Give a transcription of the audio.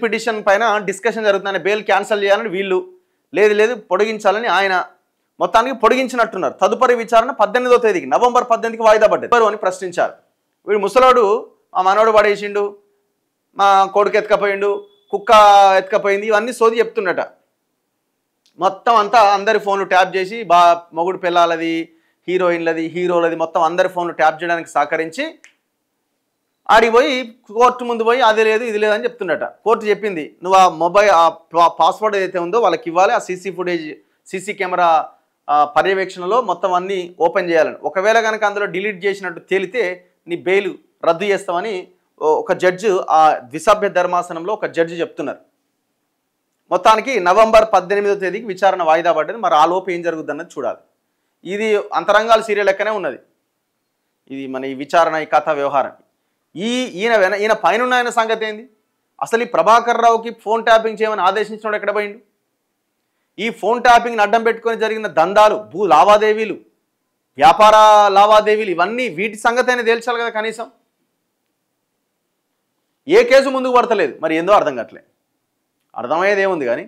Petition పైన discussion జరుగుతుందని bail cancel చేయాలని వీళ్ళు, లేదు పొడిగించాలని ఆయన. మొత్తానికి పొడిగించినట్టున్నారు. తదుపరి విచారణ 18వ తేదీకి, నవంబర్ 18కి వాయిదా పడ్డది అని ప్రశ్నించారు. వీడు ముసలాడు మా మనోడు పడేసిండు, మా కొడుకు ఎత్తుకపోయిండు, కుక్క ఎత్తుకపోయింది, ఇవన్నీ సోది చెప్తున్నట. మొత్తం అంతా అందరి ఫోన్లు ట్యాప్ చేసి మొగుడు పిల్లలది, హీరోయిన్లది, హీరోలది మొత్తం అందరి ఫోన్లు ట్యాప్ చేయడానికి సహకరించి ఆడికి పోయి కోర్టు ముందు పోయి అది లేదు ఇది లేదని చెప్తున్నట. కోర్టు చెప్పింది నువ్వు ఆ మొబైల్ పాస్వర్డ్ ఏదైతే ఉందో వాళ్ళకి ఇవ్వాలి, ఆ సీసీ కెమెరా పర్యవేక్షణలో మొత్తం అన్నీ ఓపెన్ చేయాలని. ఒకవేళ కనుక అందులో డిలీట్ చేసినట్టు తేలితే నీ బెయిల్ రద్దు చేస్తామని ఒక జడ్జి, ఆ ద్విసభ్య ధర్మాసనంలో ఒక జడ్జి చెప్తున్నారు. మొత్తానికి నవంబర్ 18వ తేదీకి విచారణ వాయిదా పడ్డది. మరి ఆ లోపు ఏం జరుగుద్ది అన్నది చూడాలి. ఇది అంతరంగాల సీరియల్ లెక్కనే ఉన్నది. ఇది మన ఈ విచారణ, ఈ కథ వ్యవహారం. ఈయన పైన ఆయన సంగతి ఏంది? అసలు ఈ ప్రభాకర్ రావుకి ఫోన్ ట్యాపింగ్ చేయమని ఆదేశించినోడు ఎక్కడ పోయిండు? ఈ ఫోన్ ట్యాపింగ్ని అడ్డం పెట్టుకొని జరిగిన దందాలు, భూ లావాదేవీలు, వ్యాపార లావాదేవీలు, ఇవన్నీ వీటి సంగతి అయినా తేల్చాలి కదా కనీసం. ఏ కేసు ముందుకు పడతలేదు. మరి ఏందో అర్థం కావట్లేదు. అర్థమయ్యేది ఏముంది కానీ